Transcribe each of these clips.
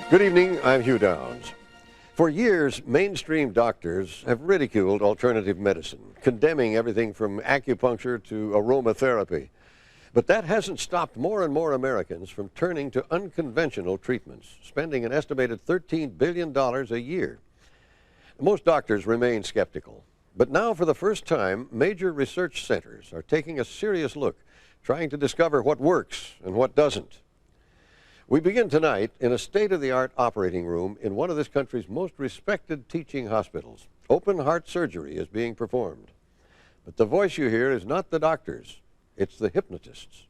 Good evening, I'm Hugh Downs. For years, mainstream doctors have ridiculed alternative medicine, condemning everything from acupuncture to aromatherapy. But that hasn't stopped more and more Americans from turning to unconventional treatments, spending an estimated $13 billion a year. Most doctors remain skeptical. But now, for the first time, major research centers are taking a serious look, trying to discover what works and what doesn't. We begin tonight in a state-of-the-art operating room in one of this country's most respected teaching hospitals. Open heart surgery is being performed. But the voice you hear is not the doctors, it's the hypnotists.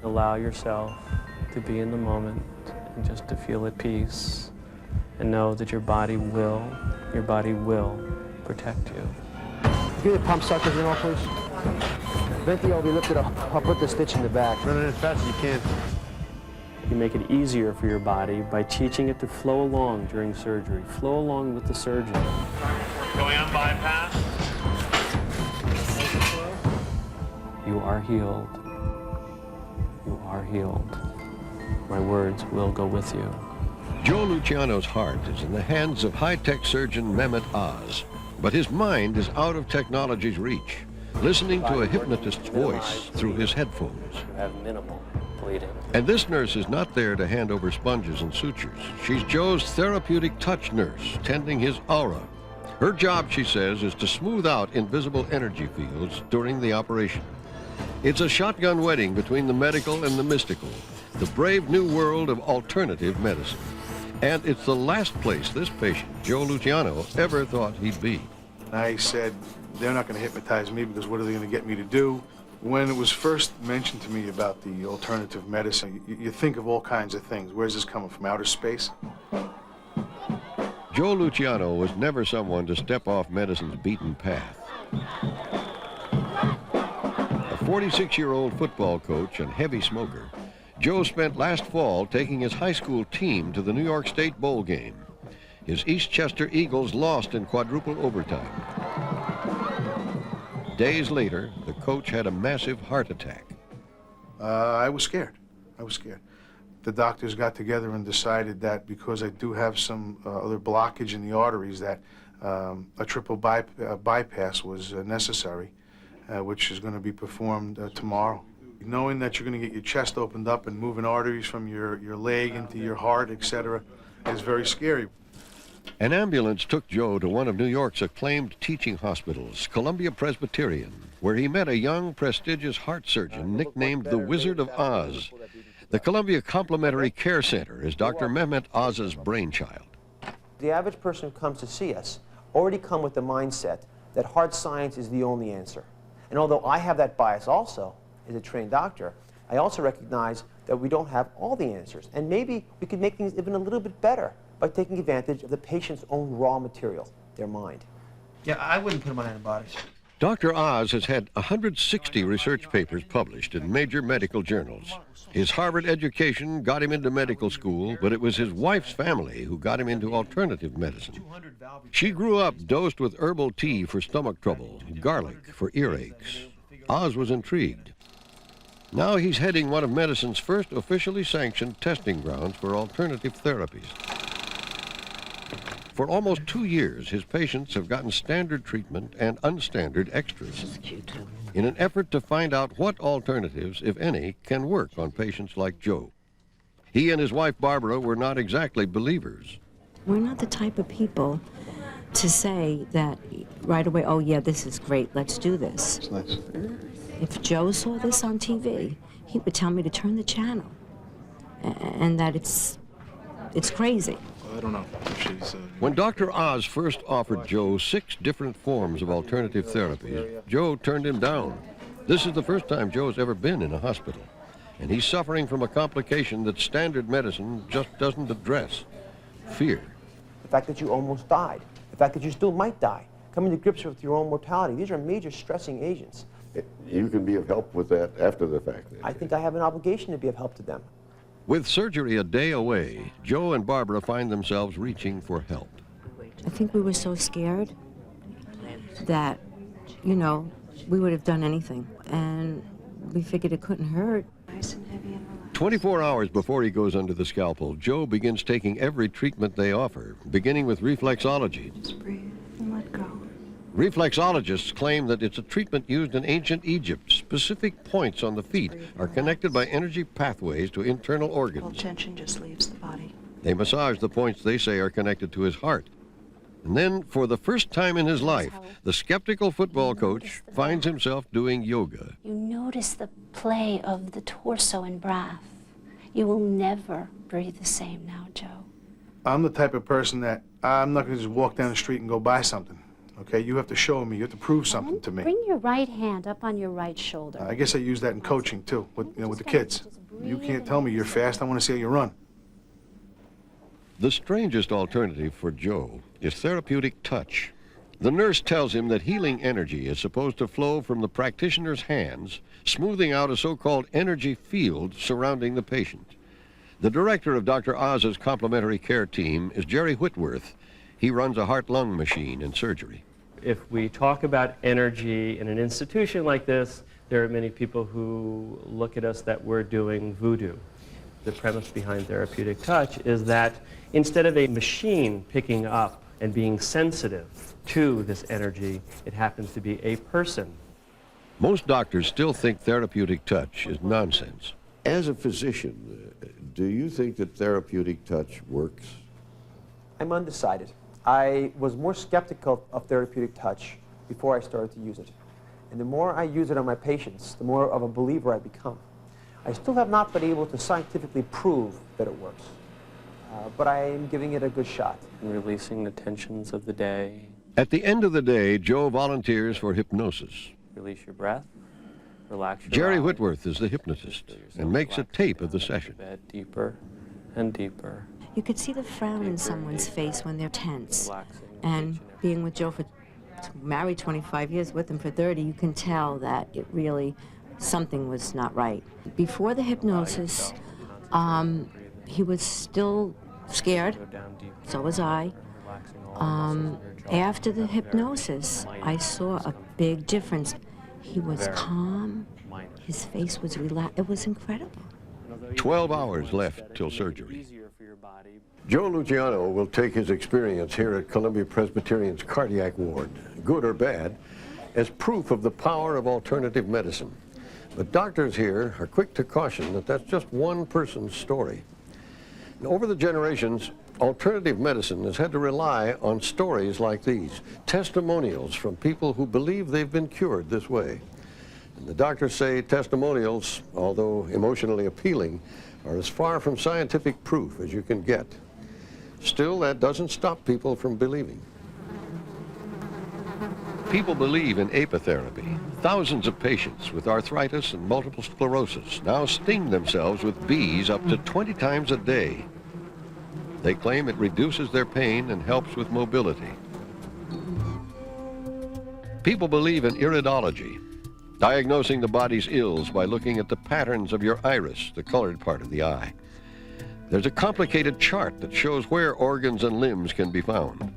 Allow yourself to be in the moment and just to feel at peace and know that your body will protect you. Give the pump suckers in all, please. Venti will be lifted up. I'll put the stitch in the back. Run it as fast as you can. You make it easier for your body by teaching it to flow along during surgery. Flow along with the surgeon. Going on bypass. You are healed. You are healed. My words will go with you. Joe Luciano's heart is in the hands of high-tech surgeon Mehmet Oz. But his mind is out of technology's reach, listening to a hypnotist's voice through his headphones. You have minimal bleeding. And this nurse is not there to hand over sponges and sutures. She's Joe's therapeutic touch nurse, tending his aura. Her job, she says, is to smooth out invisible energy fields during the operation. It's a shotgun wedding between the medical and the mystical, the brave new world of alternative medicine. And it's the last place this patient, Joe Luciano, ever thought he'd be. I said, they're not going to hypnotize me because what are they going to get me to do? When it was first mentioned to me about the alternative medicine, you think of all kinds of things. Where's this coming from, outer space? Joe Luciano was never someone to step off medicine's beaten path. A 46-year-old football coach and heavy smoker, Joe spent last fall taking his high school team to the New York State Bowl game. His Eastchester Eagles lost in quadruple overtime. Days later, the coach had a massive heart attack. I was scared. The doctors got together and decided that because I do have some other blockage in the arteries that a triple bypass was necessary, which is going to be performed tomorrow. Knowing that you're going to get your chest opened up and moving arteries from your leg into your heart, etc., is very scary. An ambulance took Joe to one of New York's acclaimed teaching hospitals, Columbia Presbyterian, where he met a young, prestigious heart surgeon nicknamed the Wizard of Oz. The Columbia Complementary Care Center is Dr. Mehmet Oz's brainchild. The average person who comes to see us already come with the mindset that hard science is the only answer. And although I have that bias also, as a trained doctor, I also recognize that we don't have all the answers. And maybe we could make things even a little bit better by taking advantage of the patient's own raw material, their mind. Yeah, I wouldn't put them on antibiotics. Dr. Oz has had 160 research papers published in major medical journals. His Harvard education got him into medical school, but it was his wife's family who got him into alternative medicine. She grew up dosed with herbal tea for stomach trouble, garlic for earaches. Oz was intrigued. Now he's heading one of medicine's first officially sanctioned testing grounds for alternative therapies. For almost 2 years, his patients have gotten standard treatment and unstandard extras in an effort to find out what alternatives, if any, can work on patients like Joe. He and his wife, Barbara, were not exactly believers. We're not the type of people to say that right away, oh yeah, this is great, let's do this. It's nice. If Joe saw this on TV, he would tell me to turn the channel, and that it's crazy. I don't know. When Dr. Oz first offered Joe 6 different forms of alternative therapies, Joe turned him down. This is the first time Joe's ever been in a hospital, and he's suffering from a complication that standard medicine just doesn't address: fear. The fact that you almost died, the fact that you still might die, coming to grips with your own mortality, these are major stressing agents. You can be of help with that after the fact. I think I have an obligation to be of help to them. With surgery a day away, Joe and Barbara find themselves reaching for help. I think we were so scared that you know, we would have done anything. And we figured it couldn't hurt. Nice and heavy and relaxed. 24 hours before he goes under the scalpel, Joe begins taking every treatment they offer, beginning with reflexology. Just breathe and let go. Reflexologists claim that it's a treatment used in ancient Egypt. Specific points on the feet are connected by energy pathways to internal All organs. tension just leaves the body. They massage the points they say are connected to his heart. And then, for the first time in his life, the skeptical football coach finds himself doing yoga. You notice the play of the torso and breath. You will never breathe the same now, Joe. I'm the type of person that I'm not going to just walk down the street and go buy something. Okay, you have to show me. You have to prove something to me. Bring your right hand up on your right shoulder. I guess I use that in coaching too, with the kids. You can't tell me you're fast. I want to see how you run. The strangest alternative for Joe is therapeutic touch. The nurse tells him that healing energy is supposed to flow from the practitioner's hands, smoothing out a so-called energy field surrounding the patient. The director of Dr. Oz's complementary care team is Jerry Whitworth. He runs a heart-lung machine in surgery. If we talk about energy in an institution like this, there are many people who look at us that we're doing voodoo. The premise behind therapeutic touch is that instead of a machine picking up and being sensitive to this energy, it happens to be a person. Most doctors still think therapeutic touch is nonsense. As a physician, do you think that therapeutic touch works? I'm undecided. I was more skeptical of therapeutic touch before I started to use it. And the more I use it on my patients, the more of a believer I become. I still have not been able to scientifically prove that it works, but I am giving it a good shot. And releasing the tensions of the day. At the end of the day, Joe volunteers for hypnosis. Release your breath. Relax your Jerry body. Whitworth is the hypnotist Feel yourself and makes a relaxing tape of the down into session. bed deeper and deeper. You could see the frown in someone's face when they're tense. Relaxing And each every being with Joe for, married 25 years, with him for 30, you can tell that it really, something was not right. Before the hypnosis, he was still scared, Go down deeper. so was I. Relaxing all the muscles in your jaw. After the hypnosis, I saw a big difference. He was Very calm, minor. his face was relaxed. It was incredible. 12 hours left till surgery. Easier for your body. Joe Luciano will take his experience here at Columbia Presbyterian's cardiac ward, good or bad, as proof of the power of alternative medicine. But doctors here are quick to caution that that's just one person's story. And over the generations, alternative medicine has had to rely on stories like these, testimonials from people who believe they've been cured this way. And the doctors say testimonials, although emotionally appealing, are as far from scientific proof as you can get. Still, that doesn't stop people from believing. People believe in apitherapy. Thousands of patients with arthritis and multiple sclerosis now sting themselves with bees up to 20 times a day. They claim it reduces their pain and helps with mobility. People believe in iridology, diagnosing the body's ills by looking at the patterns of your iris, the colored part of the eye. There's a complicated chart that shows where organs and limbs can be found.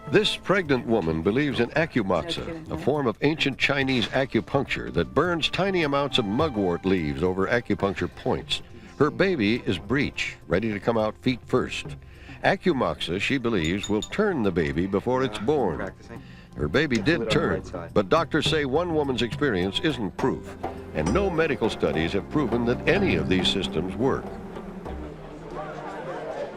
This pregnant woman believes in acumoxa, a form of ancient Chinese acupuncture that burns tiny amounts of mugwort leaves over acupuncture points. Her baby is breech, ready to come out feet first. Acumoxa, she believes, will turn the baby before it's born. Her baby did turn, but doctors say one woman's experience isn't proof, and no medical studies have proven that any of these systems work.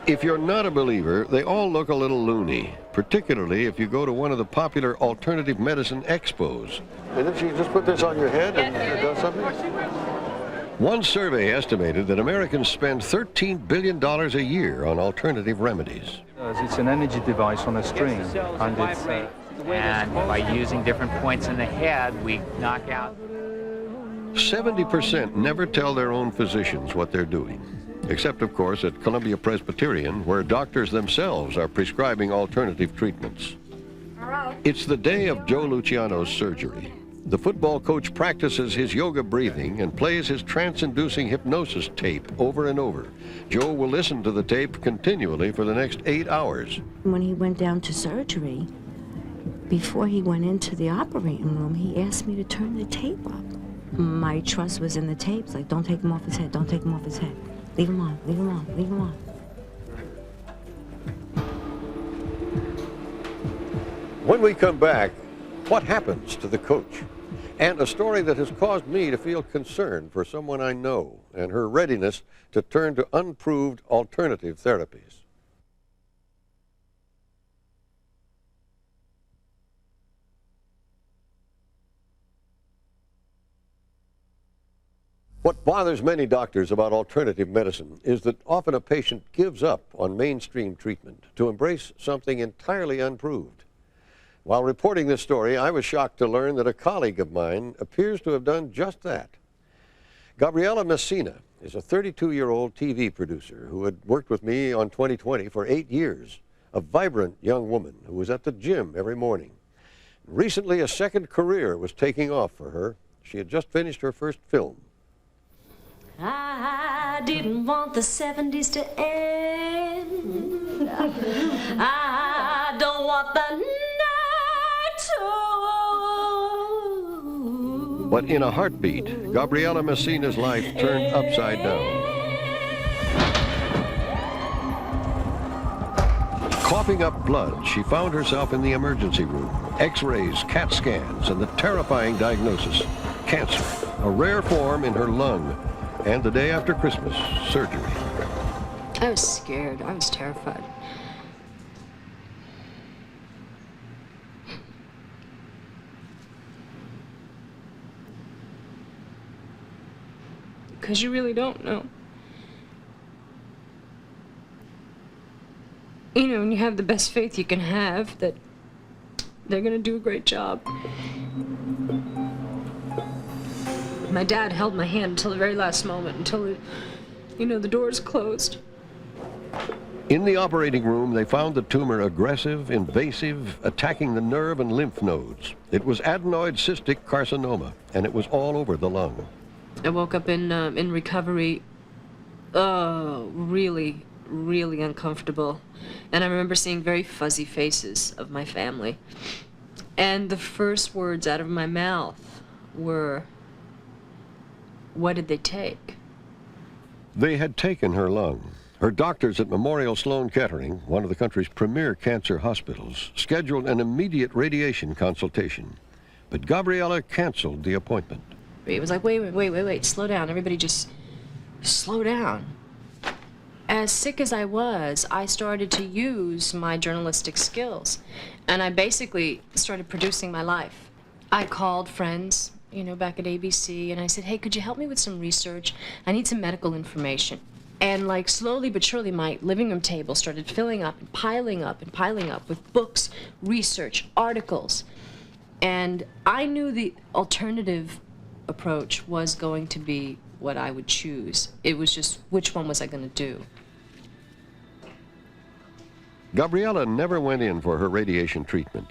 If you're not a believer, they all look a little loony, particularly if you go to one of the popular alternative medicine expos. Didn't she just put this on your head and it does something? One survey estimated that Americans spend $13 billion a year on alternative remedies. It's an energy device on a string, and it's... And by using different points in the head, we knock out... 70% never tell their own physicians what they're doing, except, of course, at Columbia Presbyterian, where doctors themselves are prescribing alternative treatments. It's the day of Joe Luciano's surgery. The football coach practices his yoga breathing and plays his trance-inducing hypnosis tape over and over. Joe will listen to the tape continually for the next 8 hours. When he went down to surgery, before he went into the operating room, he asked me to turn the tape up. My trust was in the tapes, like, don't take him off his head, don't take him off his head. Leave him on, leave him on, leave him on. When we come back, what happens to the coach? And a story that has caused me to feel concern for someone I know and her readiness to turn to unproved alternative therapies. What bothers many doctors about alternative medicine is that often a patient gives up on mainstream treatment to embrace something entirely unproved. While reporting this story, I was shocked to learn that a colleague of mine appears to have done just that. Gabriela Messina is a 32-year-old TV producer who had worked with me on 20/20 for 8 years, a vibrant young woman who was at the gym every morning. Recently, a second career was taking off for her. She had just finished her first film. I didn't want the 70s to end. I don't want the night to. But in a heartbeat, Gabriela Messina's life turned upside down. Coughing up blood, she found herself in the emergency room. X-rays, CAT scans, and the terrifying diagnosis: cancer, a rare form in her lung. And the day after Christmas, surgery. I was scared. I was terrified. Because you really don't know. You know, and you have the best faith you can have that they're gonna do a great job. My dad held my hand until the very last moment, until, the doors closed. In the operating room, they found the tumor aggressive, invasive, attacking the nerve and lymph nodes. It was adenoid cystic carcinoma, and it was all over the lung. I woke up in recovery, really, really uncomfortable. And I remember seeing very fuzzy faces of my family. And the first words out of my mouth were, "What did they take?" They had taken her lung. Her doctors at Memorial Sloan Kettering, one of the country's premier cancer hospitals, scheduled an immediate radiation consultation. But Gabriela canceled the appointment. It was like, wait, slow down. Everybody just slow down. As sick as I was, I started to use my journalistic skills. And I basically started producing my life. I called friends, back at ABC, and I said, hey, could you help me with some research? I need some medical information. And like slowly but surely, my living room table started filling up and piling up and piling up with books, research, articles. And I knew the alternative approach was going to be what I would choose. It was just, which one was I going to do? Gabriela never went in for her radiation treatment.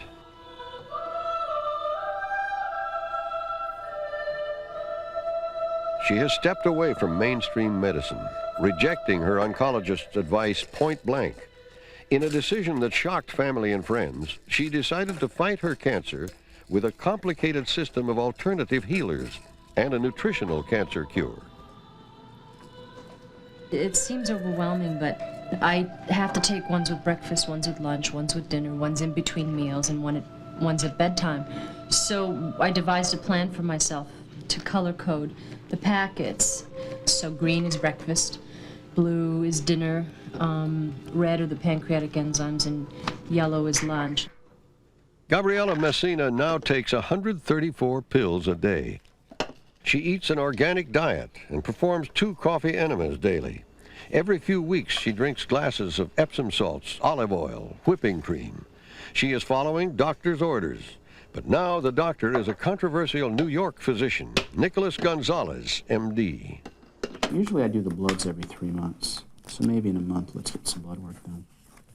She has stepped away from mainstream medicine, rejecting her oncologist's advice point blank. In a decision that shocked family and friends, she decided to fight her cancer with a complicated system of alternative healers and a nutritional cancer cure. It seems overwhelming, but I have to take ones with breakfast, ones with lunch, ones with dinner, ones in between meals, and ones at bedtime. So I devised a plan for myself to color code the packets. So green is breakfast, blue is dinner, red are the pancreatic enzymes, and yellow is lunch. Gabriela Messina now takes 134 pills a day. She eats an organic diet and performs 2 coffee enemas daily. Every few weeks, she drinks glasses of Epsom salts, olive oil, whipping cream. She is following doctor's orders. But now the doctor is a controversial New York physician, Nicholas Gonzalez, MD. Usually I do the bloods every 3 months, so maybe in a month let's get some blood work done.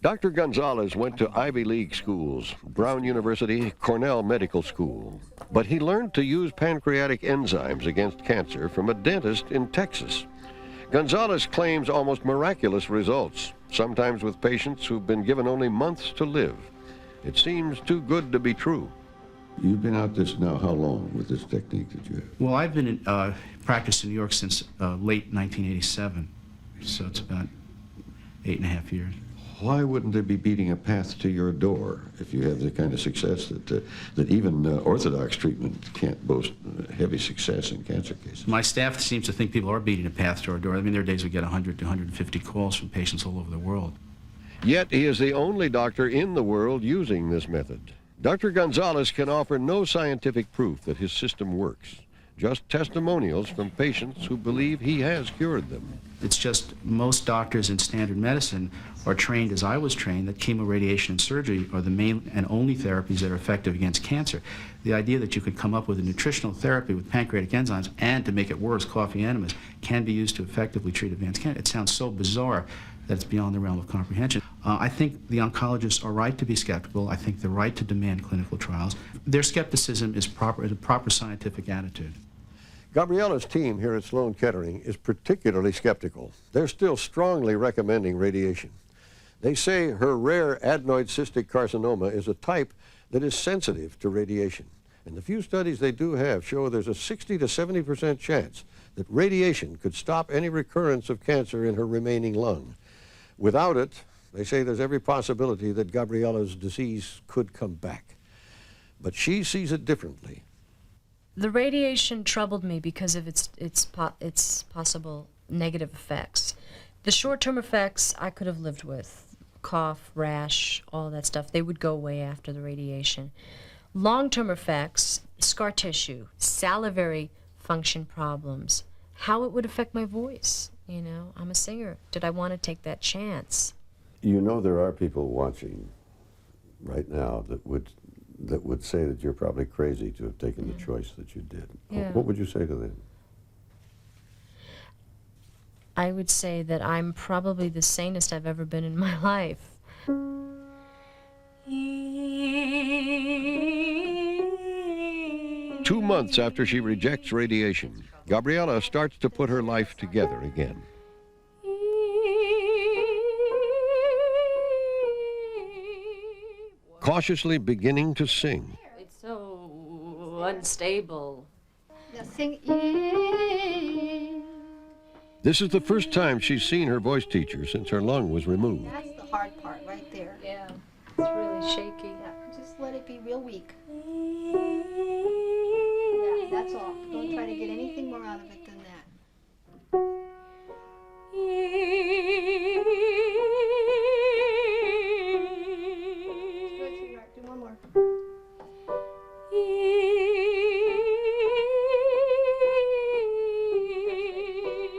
Dr. Gonzalez went to Ivy League schools, Brown University, Cornell Medical School. But he learned to use pancreatic enzymes against cancer from a dentist in Texas. Gonzalez claims almost miraculous results, sometimes with patients who've been given only months to live. It seems too good to be true. You've been out this now how long with this technique that you have? Well, I've been in practice in New York since late 1987, so it's about 8.5 years. Why wouldn't there be beating a path to your door if you have the kind of success that even orthodox treatment can't boast heavy success in cancer cases? My staff seems to think people are beating a path to our door. I mean, there are days we get 100 to 150 calls from patients all over the world. Yet he is the only doctor in the world using this method. Dr. Gonzalez can offer no scientific proof that his system works, just testimonials from patients who believe he has cured them. It's just most doctors in standard medicine are trained, as I was trained, that chemoradiation and surgery are the main and only therapies that are effective against cancer. The idea that you could come up with a nutritional therapy with pancreatic enzymes and, to make it worse, coffee enemas can be used to effectively treat advanced cancer. It sounds so bizarre that it's beyond the realm of comprehension. I think the oncologists are right to be skeptical. I think they're right to demand clinical trials. Their skepticism is a proper scientific attitude. Gabriella's team here at Sloan Kettering is particularly skeptical. They're still strongly recommending radiation. They say her rare adenoid cystic carcinoma is a type that is sensitive to radiation. And the few studies they do have show there's a 60 to 70% chance that radiation could stop any recurrence of cancer in her remaining lung. Without it, they say there's every possibility that Gabriella's disease could come back. But she sees it differently. The radiation troubled me because of its possible negative effects. The short-term effects I could have lived with. Cough, rash, all that stuff, they would go away after the radiation. Long-term effects, scar tissue, salivary function problems, how it would affect my voice. You know, I'm a singer. Did I want to take that chance? You know there are people watching right now that would say that you're probably crazy to have taken the choice that you did. Yeah. What would you say to them? I would say that I'm probably the sanest I've ever been in my life. 2 months after she rejects radiation, Gabriella starts to put her life together again. Cautiously beginning to sing. It's so unstable. Now sing. This is the first time she's seen her voice teacher since her lung was removed. That's the hard part right there. Yeah, it's really shaky. Yeah, just let it be real weak. Yeah, that's all. Don't try to get anything more out of it than that. Good, sweetheart. Do one more.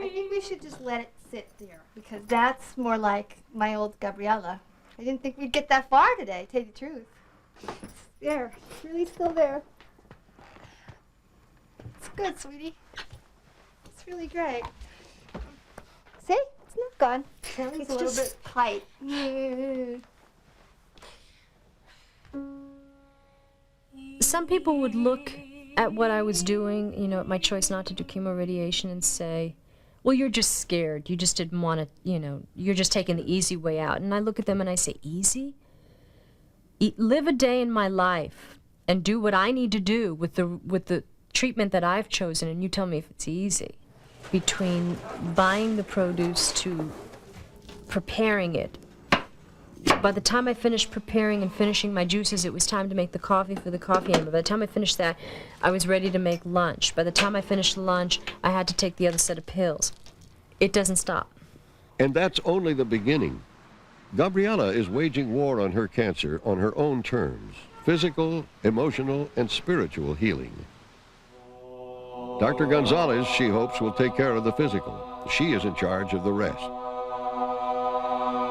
I think we should just let it sit there because that's more like my old Gabriella. I didn't think we'd get that far today, to tell you the truth. It's there. It's really still there. It's good, sweetie. It's really great. See? It's not gone. It's a little bit tight. Some people would look at what I was doing, you know, at my choice not to do chemoradiation and say, well, you're just scared. You just didn't want to, you know, you're just taking the easy way out. And I look at them and I say, easy? Live a day in my life and do what I need to do with the treatment that I've chosen, and you tell me if it's easy. Between buying the produce to preparing it. By the time I finished preparing and finishing my juices, it was time to make the coffee for the coffee enema. By the time I finished that, I was ready to make lunch. By the time I finished lunch, I had to take the other set of pills. It doesn't stop. And that's only the beginning. Gabriella is waging war on her cancer on her own terms. Physical, emotional, and spiritual healing. Dr. Gonzalez, she hopes, will take care of the physical. She is in charge of the rest.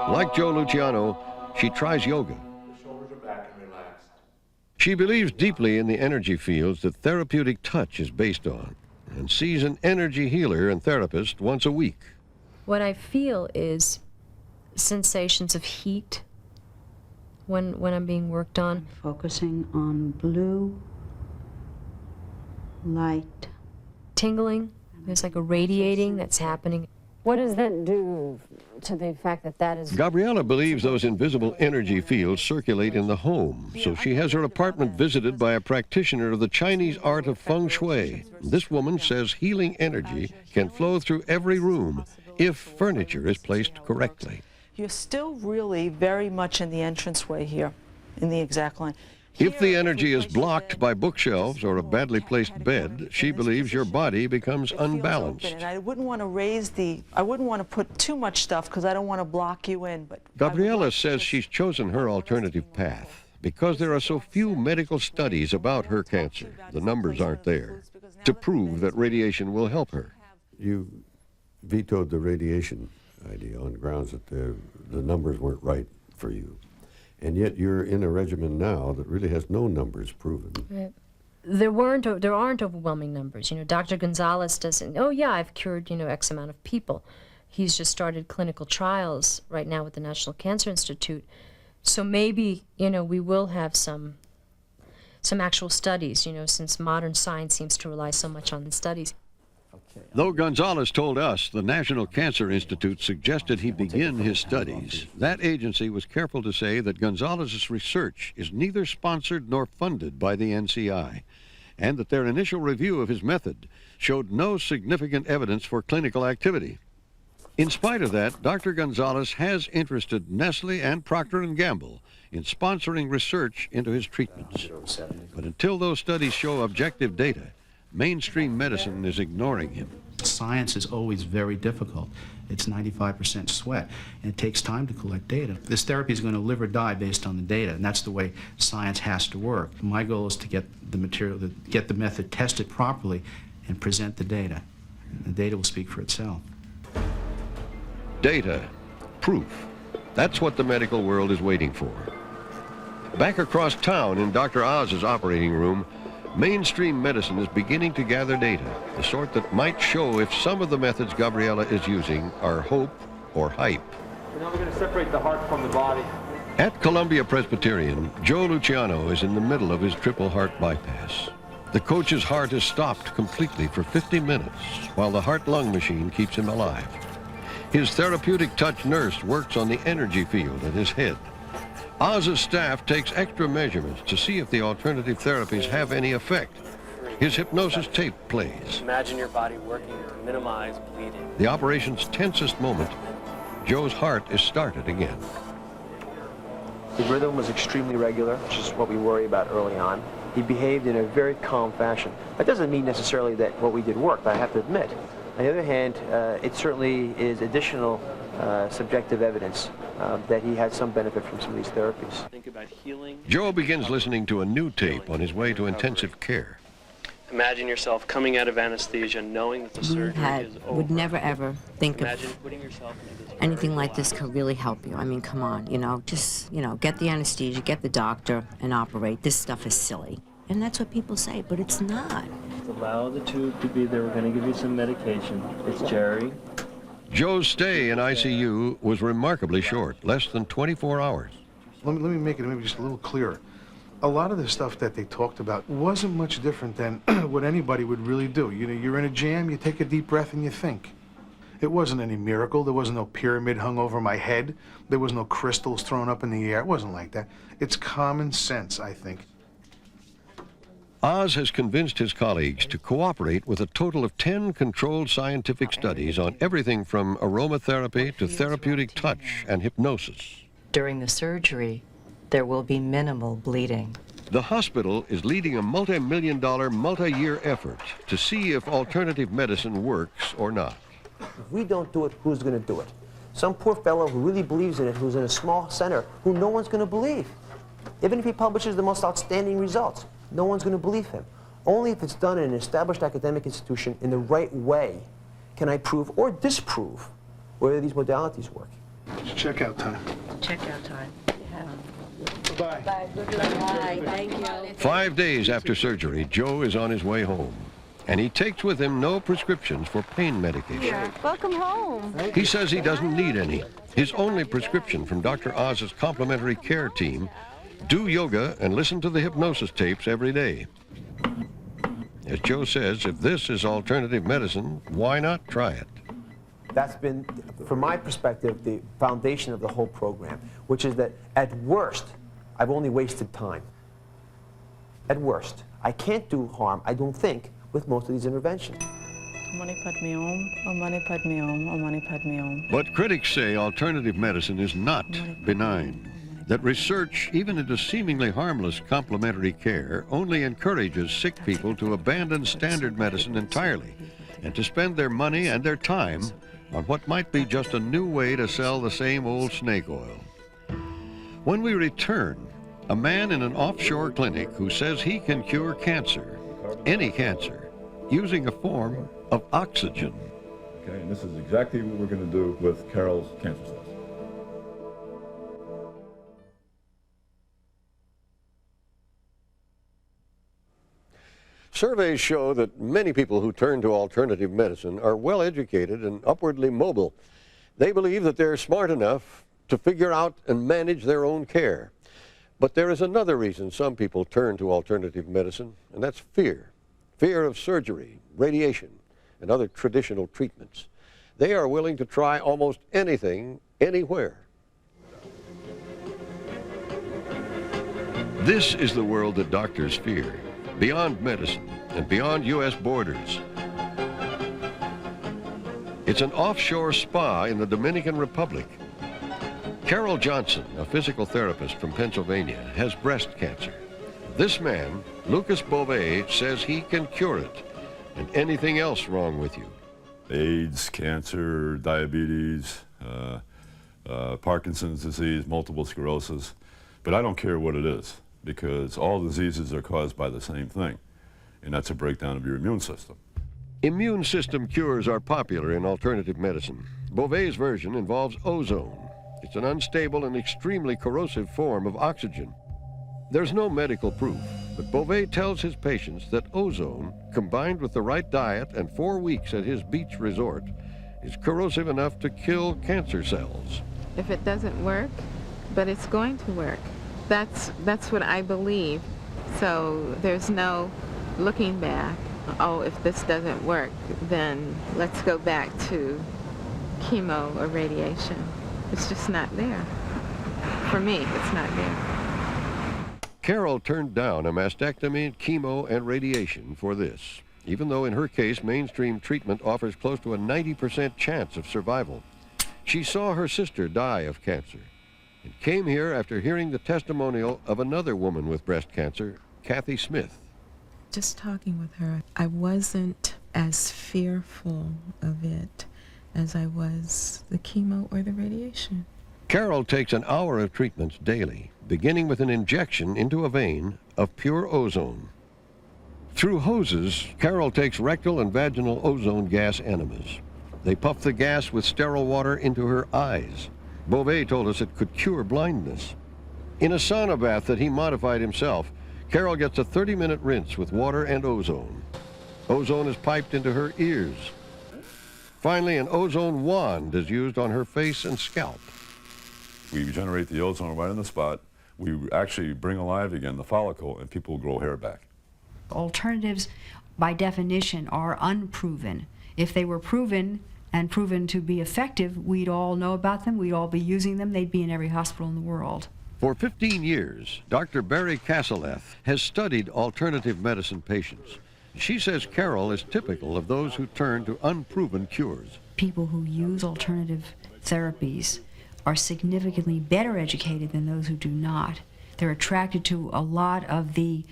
Like Joe Luciano, she tries yoga. The shoulders are back and relaxed. She believes deeply in the energy fields that therapeutic touch is based on, and sees an energy healer and therapist once a week. What I feel is sensations of heat when I'm being worked on. Focusing on blue light. Tingling. There's like a radiating that's happening. What does that do to the fact that that is... Gabriella believes those invisible energy fields circulate in the home, so she has her apartment visited by a practitioner of the Chinese art of feng shui. This woman says healing energy can flow through every room if furniture is placed correctly. You're still really very much in the entranceway here, in the exact line. If the energy is blocked by bookshelves or a badly placed bed, she believes your body becomes unbalanced. And I wouldn't want to I wouldn't want to put too much stuff because I don't want to block you in. But Gabriella says she's chosen her alternative path because there are so few medical studies about her cancer, the numbers aren't there, to prove that radiation will help her. You vetoed the radiation idea on grounds that the numbers weren't right for you. And yet you're in a regimen now that really has no numbers proven. Right. There aren't overwhelming numbers. You know, Dr. Gonzalez doesn't, oh yeah, I've cured, you know, X amount of people. He's just started clinical trials right now with the National Cancer Institute. So maybe, you know, we will have some actual studies, you know, since modern science seems to rely so much on the studies. Though Gonzalez told us the National Cancer Institute suggested he begin his studies, that agency was careful to say that Gonzalez's research is neither sponsored nor funded by the NCI, and that their initial review of his method showed no significant evidence for clinical activity. In spite of that, Dr. Gonzalez has interested Nestle and Procter & Gamble in sponsoring research into his treatments. But until those studies show objective data, mainstream medicine is ignoring him. Science is always very difficult. It's 95% sweat, and it takes time to collect data. This therapy is going to live or die based on the data, and that's the way science has to work. My goal is to get the material, get the method tested properly, and present the data. The data will speak for itself. Data, proof. That's what the medical world is waiting for. Back across town in Dr. Oz's operating room, mainstream medicine is beginning to gather data, the sort that might show if some of the methods Gabriella is using are hope or hype. Now we're going to separate the heart from the body. At Columbia Presbyterian, Joe Luciano is in the middle of his triple heart bypass. The coach's heart is stopped completely for 50 minutes while the heart-lung machine keeps him alive. His therapeutic touch nurse works on the energy field at his head. Oz's staff takes extra measurements to see if the alternative therapies have any effect. His hypnosis tape plays. Imagine your body working to minimize bleeding. The operation's tensest moment, Joe's heart is started again. His rhythm was extremely regular, which is what we worry about early on. He behaved in a very calm fashion. That doesn't mean necessarily that what we did worked, I have to admit. On the other hand, it certainly is additional subjective evidence that he had some benefit from some of these therapies. Think about healing. Joe begins listening to a new tape on his way to intensive care. Imagine yourself coming out of anesthesia knowing that the surgery is over. Would never ever think Imagine of putting yourself into this anything like this could really help you. I mean, come on, you know, just, you know, get the anesthesia, get the doctor, and operate. This stuff is silly. And that's what people say, but it's not. Allow the tube to be there. We're going to give you some medication. It's Jerry. Joe's stay in ICU was remarkably short, less than 24 hours. Let me make it maybe just a little clearer. A lot of the stuff that they talked about wasn't much different than what anybody would really do. You know, you're in a jam, you take a deep breath and you think. It wasn't any miracle. There wasn't no pyramid hung over my head. There was no crystals thrown up in the air. It wasn't like that. It's common sense, I think. Oz has convinced his colleagues to cooperate with a total of 10 controlled scientific studies on everything from aromatherapy to therapeutic touch and hypnosis. During the surgery, there will be minimal bleeding. The hospital is leading a multi-million-dollar, multi-year effort to see if alternative medicine works or not. If we don't do it, who's going to do it? Some poor fellow who really believes in it, who's in a small center, who no one's going to believe. Even if he publishes the most outstanding results, no one's going to believe him. Only if it's done in an established academic institution in the right way can I prove or disprove whether these modalities work. It's checkout time. Checkout time. Bye. Bye. Good luck. Bye. Thank you. 5 days after surgery, Joe is on his way home, and he takes with him no prescriptions for pain medication. Welcome home. He says he doesn't need any. His only prescription from Dr. Oz's complementary care team: do yoga and listen to the hypnosis tapes every day. As Joe says, if this is alternative medicine, why not try it? That's been, from my perspective, the foundation of the whole program, which is that at worst, I've only wasted time. At worst. I can't do harm, I don't think, with most of these interventions. But critics say alternative medicine is not benign. That research, even into seemingly harmless complementary care, only encourages sick people to abandon standard medicine entirely and to spend their money and their time on what might be just a new way to sell the same old snake oil. When we return, a man in an offshore clinic who says he can cure cancer, any cancer, using a form of oxygen. Okay, and this is exactly what we're going to do with Carol's cancer cells. Surveys show that many people who turn to alternative medicine are well educated and upwardly mobile. They believe that they're smart enough to figure out and manage their own care. But there is another reason some people turn to alternative medicine, and that's fear. Fear of surgery, radiation, and other traditional treatments. They are willing to try almost anything, anywhere. This is the world that doctors fear, beyond medicine and beyond U.S. borders. It's an offshore spa in the Dominican Republic. Carol Johnson, a physical therapist from Pennsylvania, has breast cancer. This man, Lucas Beauvais, says he can cure it and anything else wrong with you. AIDS, cancer, diabetes, Parkinson's disease, multiple sclerosis. But I don't care what it is, because all diseases are caused by the same thing, and that's a breakdown of your immune system. Immune system cures are popular in alternative medicine. Beauvais' version involves ozone. It's an unstable and extremely corrosive form of oxygen. There's no medical proof, but Beauvais tells his patients that ozone, combined with the right diet and 4 weeks at his beach resort, is corrosive enough to kill cancer cells. If it doesn't work, but it's going to work. That's what I believe. So there's no looking back. Oh, if this doesn't work, then let's go back to chemo or radiation. It's just not there. For me, it's not there. Carol turned down a mastectomy, chemo, and radiation for this, even though in her case mainstream treatment offers close to a 90% chance of survival. She saw her sister die of cancer and came here after hearing the testimonial of another woman with breast cancer, Kathy Smith. Just talking with her, I wasn't as fearful of it as I was the chemo or the radiation. Carol takes an hour of treatments daily, beginning with an injection into a vein of pure ozone. Through hoses, Carol takes rectal and vaginal ozone gas enemas. They puff the gas with sterile water into her eyes. Beauvais told us it could cure blindness. In a sauna bath that he modified himself, Carol gets a 30-minute rinse with water and ozone. Ozone is piped into her ears. Finally, an ozone wand is used on her face and scalp. We generate the ozone right on the spot. We actually bring alive again the follicle, and people grow hair back. Alternatives, by definition, are unproven. If they were proven and proven to be effective, we'd all know about them, we'd all be using them, they'd be in every hospital in the world. For 15 years, Dr. Barry Castleth has studied alternative medicine patients. She says Carol is typical of those who turn to unproven cures. People who use alternative therapies are significantly better educated than those who do not. They're attracted to a lot of the,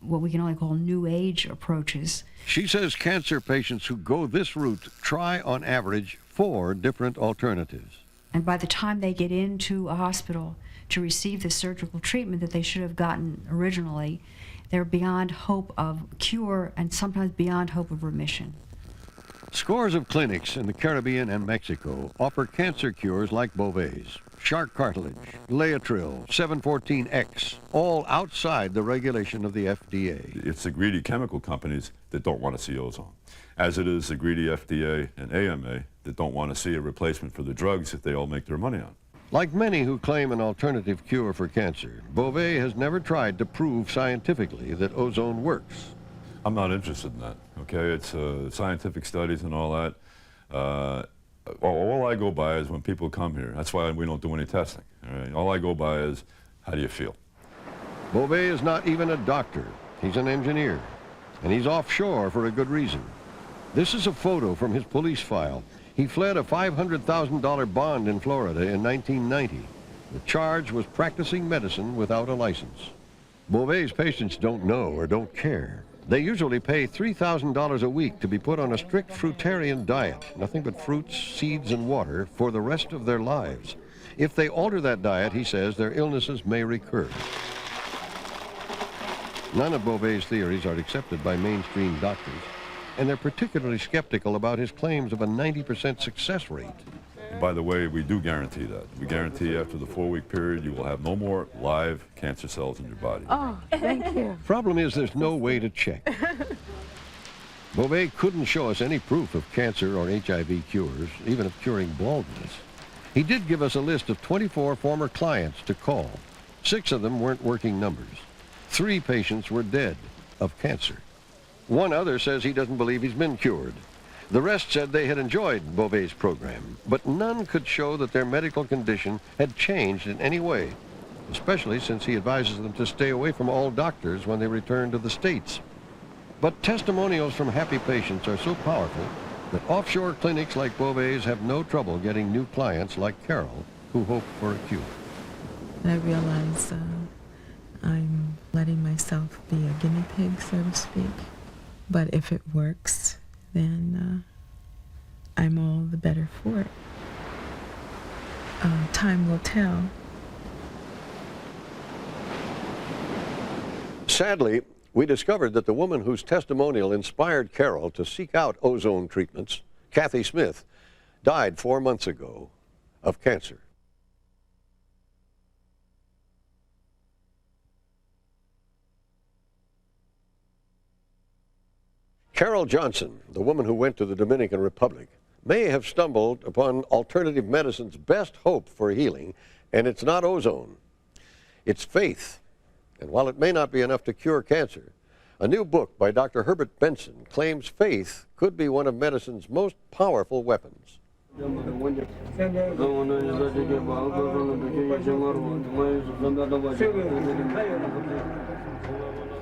what we can only call new age approaches. She says cancer patients who go this route try on average 4 different alternatives. And by the time they get into a hospital to receive the surgical treatment that they should have gotten originally, they're beyond hope of cure and sometimes beyond hope of remission. Scores of clinics in the Caribbean and Mexico offer cancer cures like Beauvais, shark cartilage, Laetrile, 714X, all outside the regulation of the FDA. It's the greedy chemical companies that don't want to see ozone, as it is the greedy FDA and AMA that don't want to see a replacement for the drugs that they all make their money on. Like many who claim an alternative cure for cancer, Beauvais has never tried to prove scientifically that ozone works. I'm not interested in that, okay? It's scientific studies and all that. all I go by is when people come here. That's why we don't do any testing. All right? All I go by is, how do you feel? Beauvais is not even a doctor. He's an engineer, and he's offshore for a good reason. This is a photo from his police file. He fled a $500,000 bond in Florida in 1990. The charge was practicing medicine without a license. Beauvais' patients don't know or don't care. They usually pay $3,000 a week to be put on a strict fruitarian diet, nothing but fruits, seeds, and water, for the rest of their lives. If they alter that diet, he says, their illnesses may recur. None of Beauvais' theories are accepted by mainstream doctors, and they're particularly skeptical about his claims of a 90% success rate. By the way, we do guarantee that. We guarantee after the 4-week period, you will have no more live cancer cells in your body. Oh, thank you. Problem is, there's no way to check. Beauvais couldn't show us any proof of cancer or HIV cures, even of curing baldness. He did give us a list of 24 former clients to call. 6 of them weren't working numbers. 3 patients were dead of cancer. One other says he doesn't believe he's been cured. The rest said they had enjoyed Beauvais' program, but none could show that their medical condition had changed in any way, especially since he advises them to stay away from all doctors when they return to the States. But testimonials from happy patients are so powerful that offshore clinics like Beauvais' have no trouble getting new clients like Carol, who hope for a cure. I realize I'm letting myself be a guinea pig, so to speak. But if it works, then I'm all the better for it. Time will tell. Sadly, we discovered that the woman whose testimonial inspired Carol to seek out ozone treatments, Kathy Smith, died 4 months ago of cancer. Carol Johnson, the woman who went to the Dominican Republic, may have stumbled upon alternative medicine's best hope for healing, and it's not ozone. It's faith. And while it may not be enough to cure cancer, a new book by Dr. Herbert Benson claims faith could be one of medicine's most powerful weapons.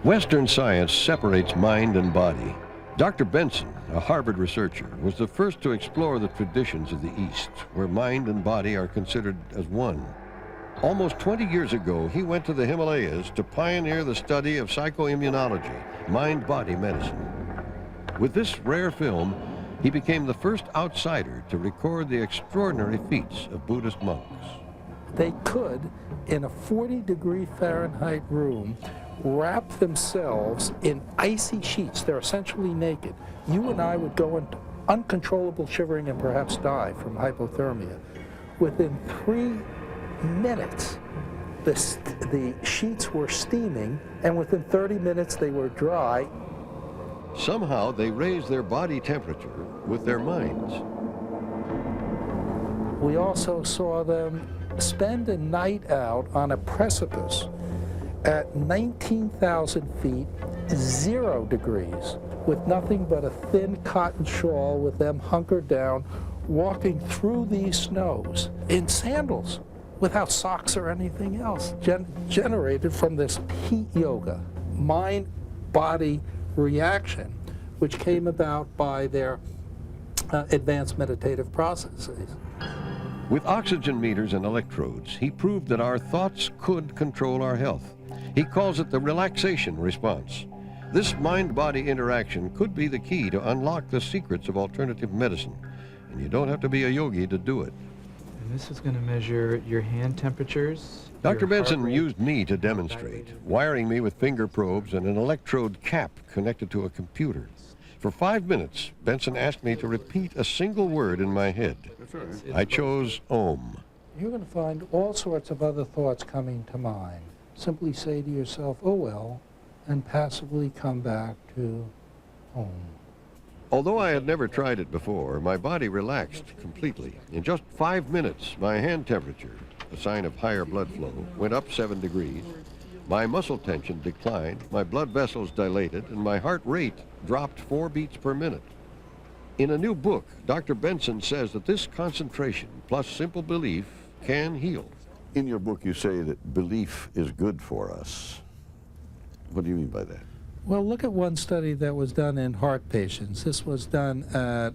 Western science separates mind and body. Dr. Benson, a Harvard researcher, was the first to explore the traditions of the East, where mind and body are considered as one. Almost 20 years ago, he went to the Himalayas to pioneer the study of psychoimmunology, mind-body medicine. With this rare film, he became the first outsider to record the extraordinary feats of Buddhist monks. They could, in a 40-degree Fahrenheit room, wrap themselves in icy sheets. They're essentially naked. You and I would go into uncontrollable shivering and perhaps die from hypothermia. Within 3 minutes, the sheets were steaming, and within 30 minutes they were dry. Somehow they raised their body temperature with their minds. We also saw them spend a night out on a precipice at 19,000 feet, 0 degrees, with nothing but a thin cotton shawl, with them hunkered down, walking through these snows in sandals, without socks or anything else, generated from this heat yoga, mind-body reaction, which came about by their advanced meditative processes. With oxygen meters and electrodes, he proved that our thoughts could control our health. He calls it the relaxation response. This mind-body interaction could be the key to unlock the secrets of alternative medicine, and you don't have to be a yogi to do it. And this is going to measure your hand temperatures. Dr. Benson used me to demonstrate, wiring me with finger probes and an electrode cap connected to a computer. For 5 minutes, Benson asked me to repeat a single word in my head. I chose Om. You're going to find all sorts of other thoughts coming to mind. Simply say to yourself, oh well, and passively come back to Om. Although I had never tried it before, my body relaxed completely. In just 5 minutes, my hand temperature, a sign of higher blood flow, went up 7 degrees. My muscle tension declined, my blood vessels dilated, and my heart rate dropped 4 beats per minute. In a new book, Dr. Benson says that this concentration plus simple belief can heal. In your book, you say that belief is good for us. What do you mean by that? Well, look at one study that was done in heart patients. This was done at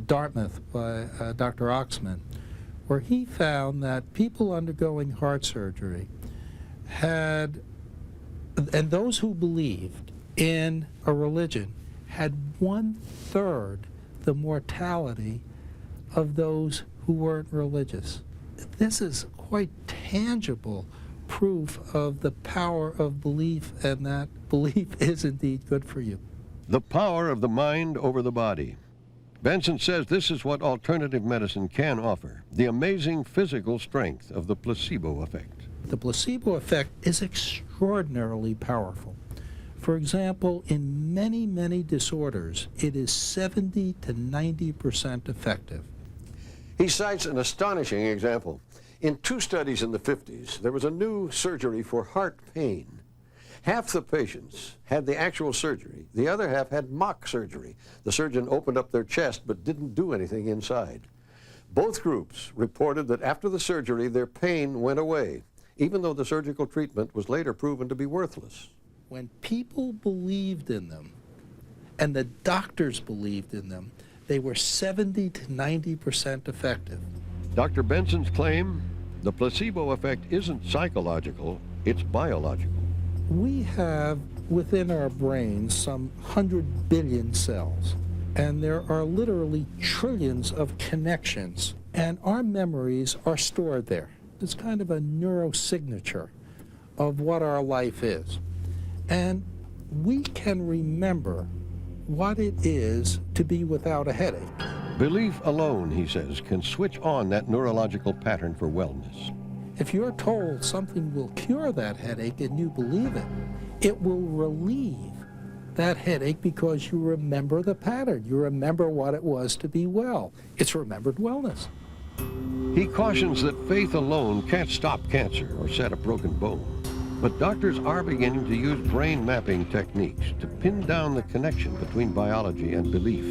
Dartmouth by Dr. Oxman, where he found that people undergoing heart surgery had, and those who believed in a religion, had 1/3 the mortality of those who weren't religious. This is quite tangible proof of the power of belief, and that belief is indeed good for you. The power of the mind over the body. Benson says this is what alternative medicine can offer, the amazing physical strength of the placebo effect. The placebo effect is extraordinarily powerful. For example, in many, many disorders, it is 70 to 90% effective. He cites an astonishing example. In 2 studies in the 50s, there was a new surgery for heart pain. Half the patients had the actual surgery. The other half had mock surgery. The surgeon opened up their chest but didn't do anything inside. Both groups reported that after the surgery, their pain went away, even though the surgical treatment was later proven to be worthless. When people believed in them, and the doctors believed in them, they were 70 to 90% effective. Dr. Benson's claim, the placebo effect isn't psychological, it's biological. We have within our brains some 100 billion cells, and there are literally trillions of connections, and our memories are stored there. It's kind of a neurosignature of what our life is. And we can remember what it is to be without a headache. Belief alone, he says, can switch on that neurological pattern for wellness. If you're told something will cure that headache and you believe it, it will relieve that headache because you remember the pattern. You remember what it was to be well. It's remembered wellness. He cautions that faith alone can't stop cancer or set a broken bone. But doctors are beginning to use brain mapping techniques to pin down the connection between biology and belief.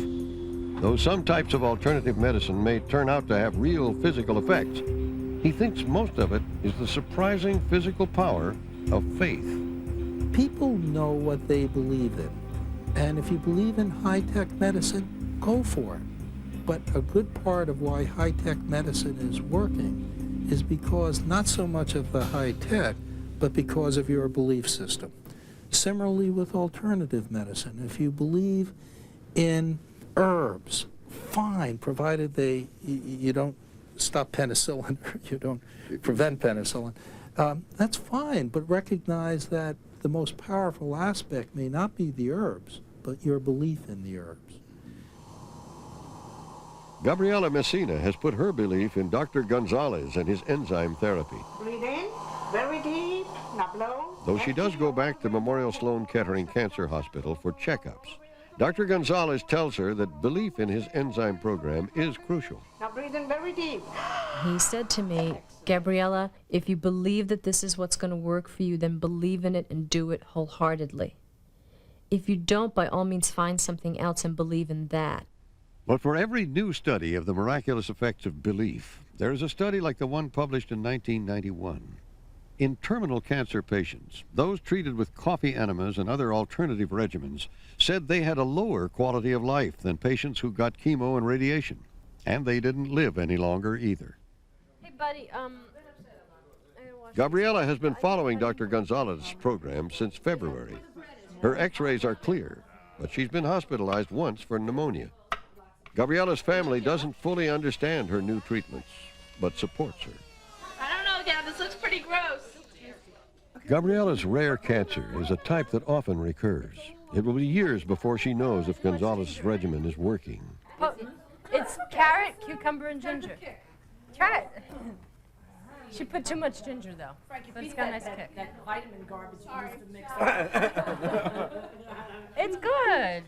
Though some types of alternative medicine may turn out to have real physical effects, he thinks most of it is the surprising physical power of faith. People know what they believe in. And if you believe in high-tech medicine, go for it. But a good part of why high-tech medicine is working is because not so much of the high-tech, but because of your belief system. Similarly with alternative medicine, if you believe in herbs, fine, provided you don't stop penicillin, or you don't prevent penicillin, that's fine, but recognize that the most powerful aspect may not be the herbs, but your belief in the herbs. Gabriela Messina has put her belief in Dr. Gonzalez and his enzyme therapy. Breathe in, very deep, now blow. Though she does go back to Memorial Sloan Kettering Cancer Hospital for checkups, Dr. Gonzalez tells her that belief in his enzyme program is crucial. Now breathe in very deep. He said to me, Gabriela, if you believe that this is what's going to work for you, then believe in it and do it wholeheartedly. If you don't, by all means find something else and believe in that. But for every new study of the miraculous effects of belief, there is a study like the one published in 1991. In terminal cancer patients, those treated with coffee enemas and other alternative regimens said they had a lower quality of life than patients who got chemo and radiation. And they didn't live any longer either. Hey, buddy, Gabriela has been following Dr. Gonzalez's program since February. Her x-rays are clear, but she's been hospitalized once for pneumonia. Gabriela's family doesn't fully understand her new treatments, but supports her. I don't know, Dad. This looks pretty gross. Gabriela's rare cancer is a type that often recurs. It will be years before she knows if Gonzalez's regimen is working. Potent. It's carrot, cucumber, and ginger. Try it. She put too much ginger, though. But it's got a nice kick. That vitamin garbage you used to mix It's good.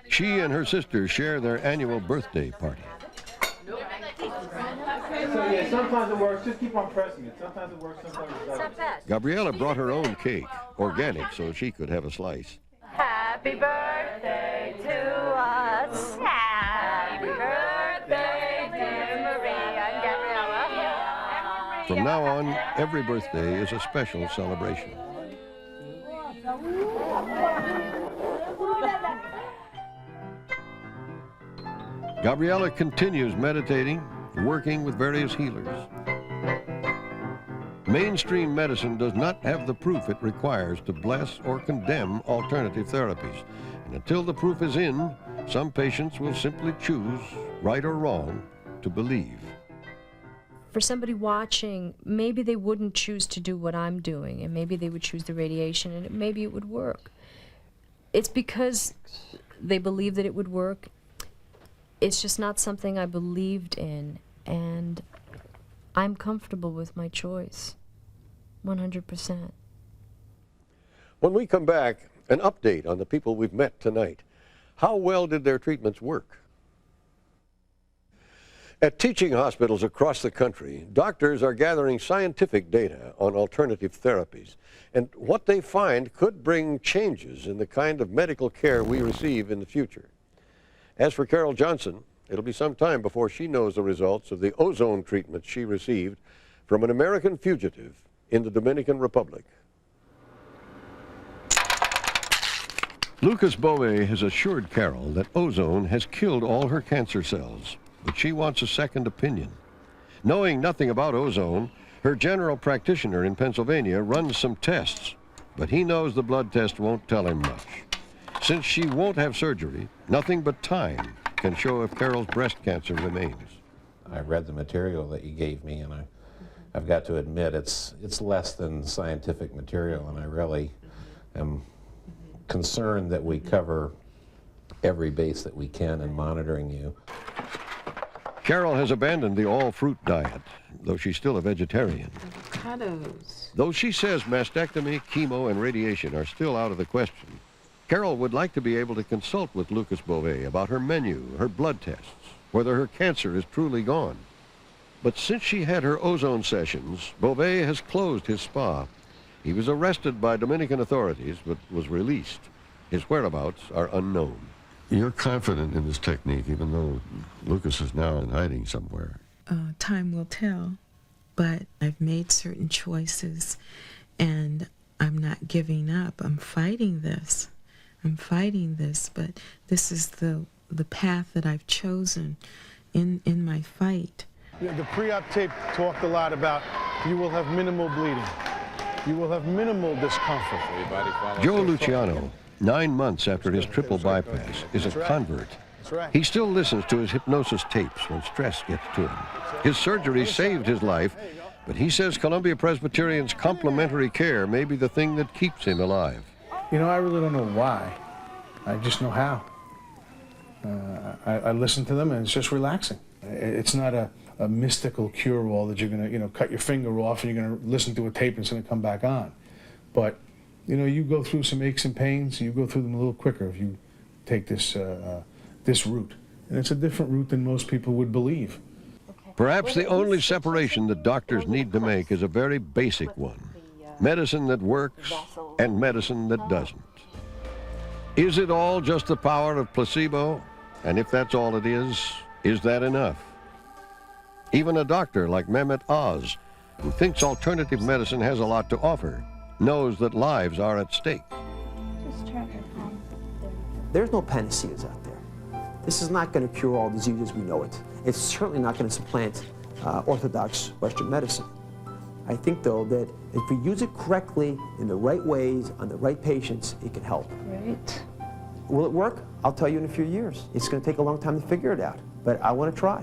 She and her sister share their annual birthday party. Yeah, sometimes it works. Just keep on pressing it. Sometimes it works, sometimes it doesn't. Gabriella brought her own cake, organic, so she could have a slice. Happy birthday to us. Happy birthday, dear Maria and Gabriella. From now on, every birthday is a special celebration. Gabriella continues meditating, working with various healers. Mainstream medicine does not have the proof it requires to bless or condemn alternative therapies. And until the proof is in, some patients will simply choose, right or wrong, to believe. For somebody watching, maybe they wouldn't choose to do what I'm doing, and maybe they would choose the radiation, and maybe it would work. It's because they believe that it would work. It's just not something I believed in, and I'm comfortable with my choice, 100%. When we come back, an update on the people we've met tonight. How well did their treatments work? At teaching hospitals across the country, doctors are gathering scientific data on alternative therapies, and what they find could bring changes in the kind of medical care we receive in the future. As for Carol Johnson, it'll be some time before she knows the results of the ozone treatment she received from an American fugitive in the Dominican Republic. Lucas Bowe has assured Carol that ozone has killed all her cancer cells, but she wants a second opinion. Knowing nothing about ozone, her general practitioner in Pennsylvania runs some tests, but he knows the blood test won't tell him much. Since she won't have surgery, nothing but time can show if Carol's breast cancer remains. I read the material that you gave me, and I've got to admit it's less than scientific material, and I really am concerned that we cover every base that we can in monitoring you. Carol has abandoned the all-fruit diet, though she's still a vegetarian. Avocados. Though she says mastectomy, chemo, and radiation are still out of the question, Carol would like to be able to consult with Lucas Bowe about her menu, her blood tests, whether her cancer is truly gone. But since she had her ozone sessions, Bowe has closed his spa. He was arrested by Dominican authorities, but was released. His whereabouts are unknown. You're confident in this technique, even though Lucas is now in hiding somewhere. Time will tell, but I've made certain choices, and I'm not giving up. I'm fighting this. But this is the path that I've chosen in my fight. The pre-op tape talked a lot about you will have minimal bleeding. You will have minimal discomfort. Joe Luciano, 9 months after his triple bypass, is a convert. He still listens to his hypnosis tapes when stress gets to him. His surgery saved his life, but he says Columbia Presbyterian's complimentary care may be the thing that keeps him alive. You know, I really don't know why. I just know how. I listen to them, and it's just relaxing. It's not a mystical cure-all that you're going to, cut your finger off and you're going to listen to a tape and it's going to come back on. But, you go through some aches and pains, you go through them a little quicker if you take this route. And it's a different route than most people would believe. Perhaps the only separation that doctors need to make is a very basic one. Medicine that works and medicine that doesn't. Is it all just the power of placebo? And if that's all it is that enough? Even a doctor like Mehmet Oz, who thinks alternative medicine has a lot to offer, knows that lives are at stake. There's no panaceas out there. This is not going to cure all diseases we know it. It's certainly not going to supplant orthodox Western medicine. I think, though, that if we use it correctly, in the right ways, on the right patients, it can help. Right. Will it work? I'll tell you in a few years. It's going to take a long time to figure it out, but I want to try.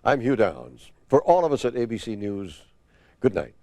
I'm Hugh Downs. For all of us at ABC News, good night.